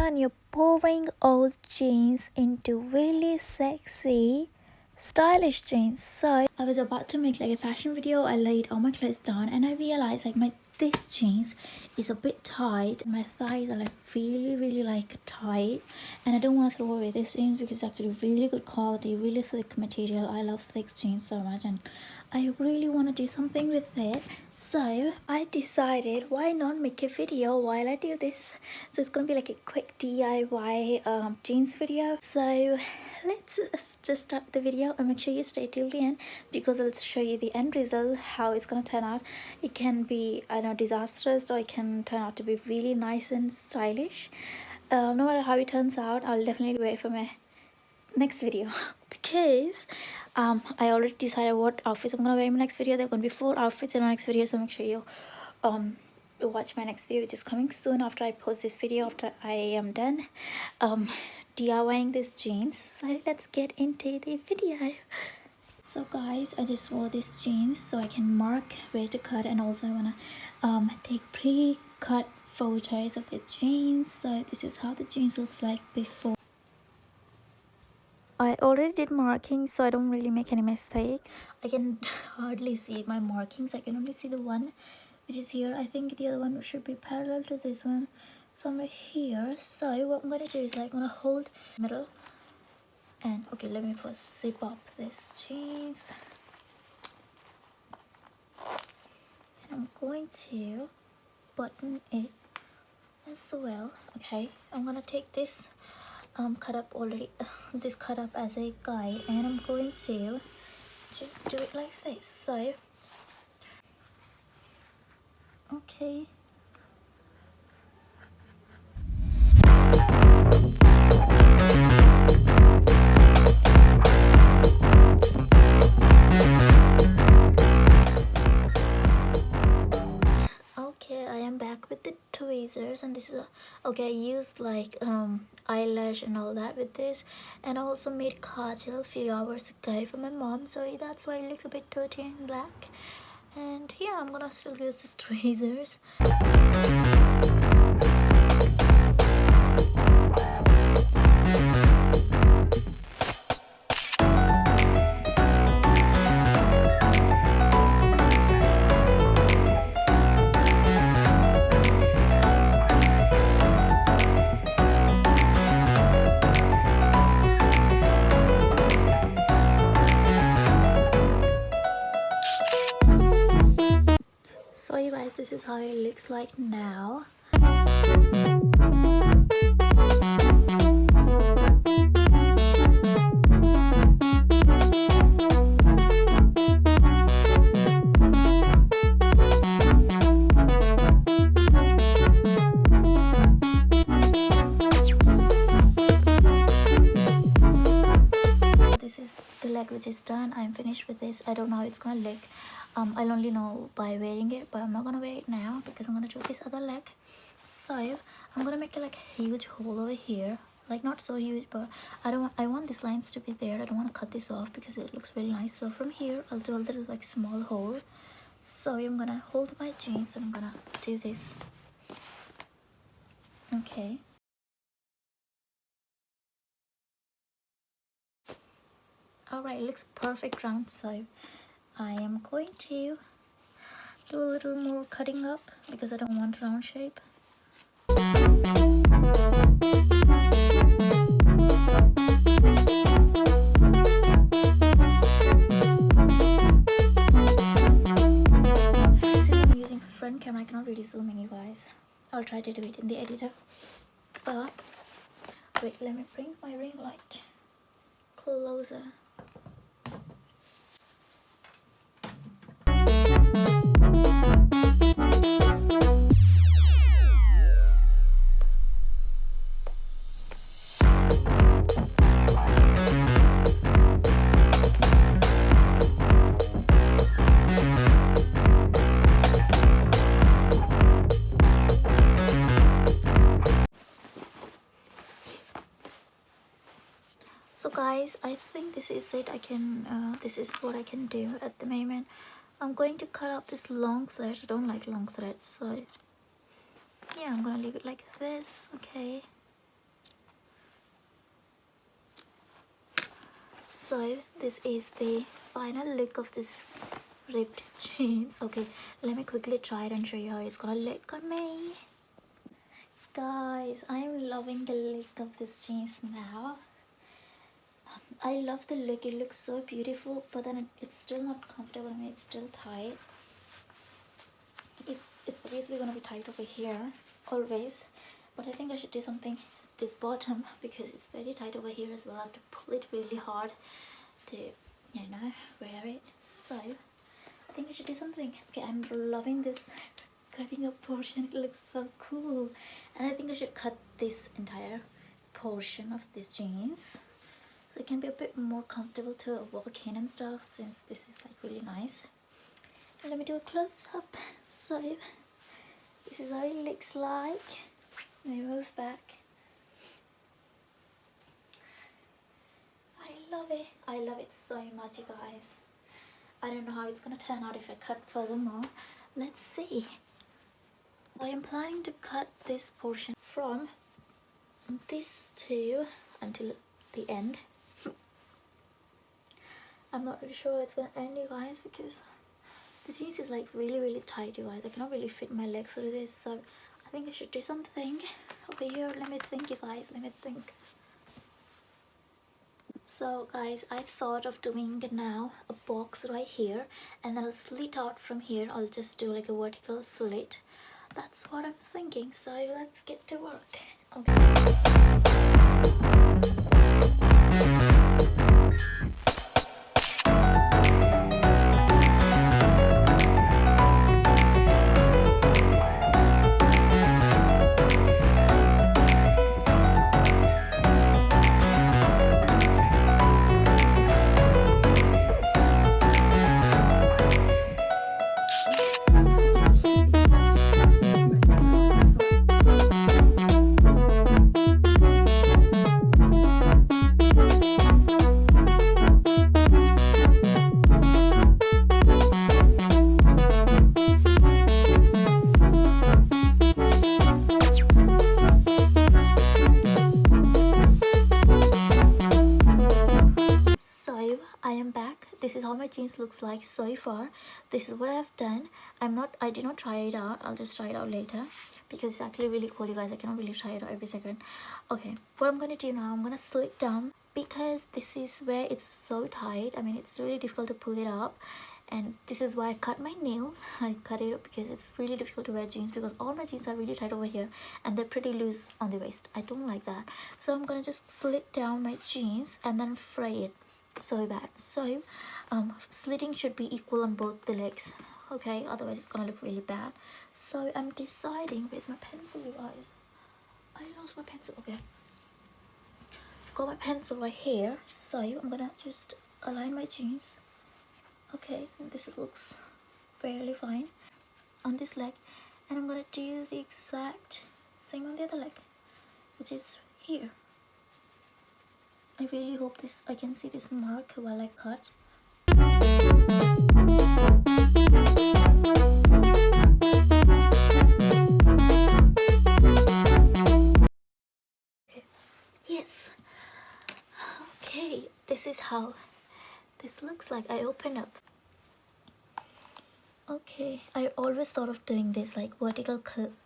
turn your boring old jeans into really sexy, stylish jeans. So I was about to make like a fashion video. I laid all my clothes down and I realized like this jeans is a bit tight. My thighs are like really like tight, and I don't want to throw away this jeans because it's actually really good quality, really thick material. I love thick jeans so much and I really want to do something with it. So I decided why not make a video while I do this. So it's gonna be like a quick DIY jeans video. So let's just start the video and make sure you stay till the end because I'll show you the end result, how it's gonna turn out. It can be, I know, disastrous, or it can turn out to be really nice and stylish. No matter how it turns out, I'll definitely wait for my next video because I already decided what outfits I'm gonna wear in my next video. There are gonna be 4 outfits in my next video, so make sure you watch my next video, which is coming soon after I post this video, after I am done DIYing these jeans. So let's get into the video. So guys, I just wore this jeans so I can mark where to cut, and also I want to take pre-cut photos of the jeans. So this is how the jeans looks like before. I already did markings so I don't really make any mistakes. I can hardly see my markings. I can only see the one which is here. I think the other one should be parallel to this one, somewhere here. So what I'm going to do is I'm going to hold middle, and okay, let me first zip up this jeans, and I'm going to button it as well. Okay, I'm going to take this cut up already, this cut up as a guide, and I'm going to just do it like this. So okay, I am back with the tweezers, and this is okay, I used like eyelash and all that with this, and I also made kajal a few hours ago for my mom, so that's why it looks a bit dirty and black. And yeah, I'm gonna still use these tweezers. So you guys, this is how it looks like now. This is the leg which is done. I'm finished with this. I don't know how it's gonna look. I'll only know by wearing it, but I'm not gonna wear it now because I'm gonna do this other leg. So I'm gonna make like a huge hole over here, like not so huge, but I want these lines to be there. I don't want to cut this off because it looks really nice. So from here I'll do a little like small hole. So I'm gonna hold my jeans and I'm gonna do this. Okay, alright, it looks perfect round. So I am going to do a little more cutting up because I don't want round shape. Since I'm using front camera, I cannot really zoom in, you guys. I'll try to do it in the editor. But wait, let me bring my ring light closer. So guys, I think this is it. This is what I can do at the moment. I'm going to cut up this long thread. I don't like long threads, so yeah, I'm gonna leave it like this. Okay, So this is the final look of this ripped jeans. Okay, let me quickly try it and show you how it's gonna look on me. Guys, I'm loving the look of this jeans now. I love the look, it looks so beautiful, but then it's still not comfortable. I mean, it's still tight. It's obviously gonna be tight over here always, but I think I should do something this bottom because it's very tight over here as well. I have to pull it really hard to, you know, wear it. So I think I should do something. Okay, I'm loving this cutting up portion. It looks so cool, and I think I should cut this entire portion of these jeans so it can be a bit more comfortable to walk in and stuff, since this is like really nice. And let me do a close-up. So this is how it looks like. Let me move back. I love it so much, you guys. I don't know how it's gonna turn out if I cut furthermore. Let's see. I am planning to cut this portion from this to until the end. I'm not really sure it's gonna end, you guys, because the jeans is like really tight, you guys. I cannot really fit my leg through this, so I think I should do something over here. Let me think, you guys, let me think. So guys, I thought of doing now a box right here, and then I'll slit out from here. I'll just do like a vertical slit. That's what I'm thinking, so let's get to work. Okay. I am back. This is how my jeans looks like so far. This is what I've done. I did not try it out. I'll just try it out later because it's actually really cool, you guys. I cannot really try it out every second. Okay, what I'm gonna do now, I'm gonna slit down because this is where it's so tight. I mean, it's really difficult to pull it up, and this is why I cut my nails. I cut it up because it's really difficult to wear jeans because all my jeans are really tight over here and they're pretty loose on the waist. I don't like that, so I'm gonna just slit down my jeans and then fray it so bad. So slitting should be equal on both the legs, okay, otherwise it's gonna look really bad. So I'm deciding, where's my pencil, you guys? I lost my pencil. Okay, I've got my pencil right here, so I'm gonna just align my jeans. Okay, this looks fairly fine on this leg, and I'm gonna do the exact same on the other leg, which is here. I really hope I can see this mark while I cut. Okay. Yes. Okay, this is how this looks like. I open up. Okay, I always thought of doing this like vertical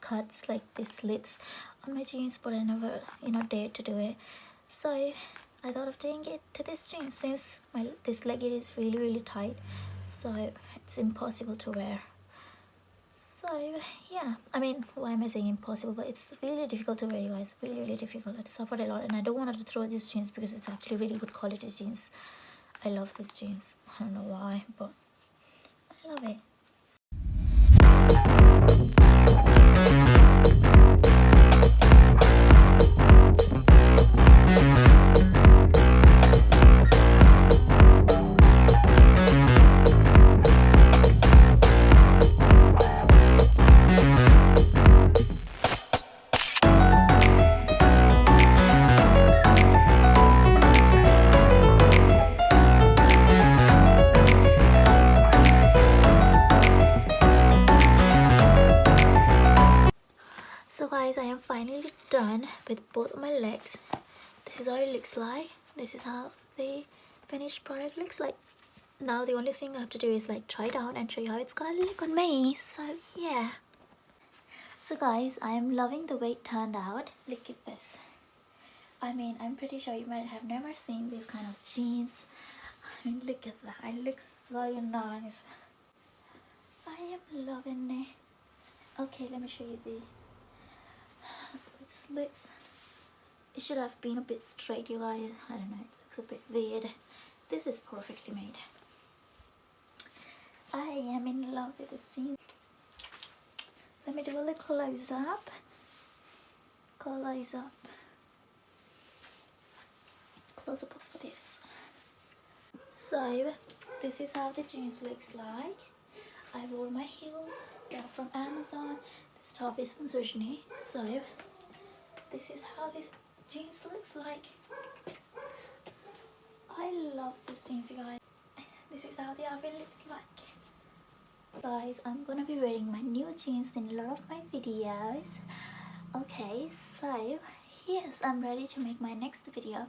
cuts, like these slits on my jeans, but I never, dared to do it. So I thought of doing it to this jeans since this leg is really tight, so it's impossible to wear. So yeah, I mean, why am I saying impossible, but it's really difficult to wear, you guys. Really difficult. I suffered a lot, and I don't want to throw these jeans because it's actually really good quality jeans. I love these jeans. I don't know why, but I love it. So guys, I am finally done with both of my legs. This is how it looks like. This is how the finished product looks like. Now the only thing I have to do is like try it out and show you how it's gonna look on me. So yeah. So guys, I am loving the way it turned out. Look at this. I mean, I'm pretty sure you might have never seen this kind of jeans. I mean, look at that. It looks so nice. I am loving it. Okay, let me show you the slits. It should have been a bit straight, you guys. I don't know, it looks a bit weird. This is perfectly made. I am in love with this jeans. Let me do a little close up. Close up. Close up of this. So this is how the jeans looks like. I wore my heels. They're from Amazon. This top is from Zujni. So this is how this jeans looks like. I love this jeans, you guys. This is how the outfit looks like. Guys, I'm gonna be wearing my new jeans in a lot of my videos. Okay, so yes, I'm ready to make my next video.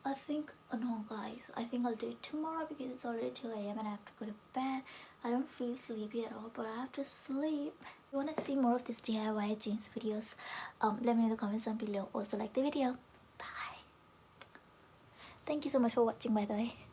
I think, oh no guys, I think I'll do it tomorrow because it's already 2 AM and I have to go to bed. I don't feel sleepy at all, but I have to sleep. If you want to see more of these DIY jeans videos, let me know in the comments down below. Also like the video. Bye. Thank you so much for watching, by the way.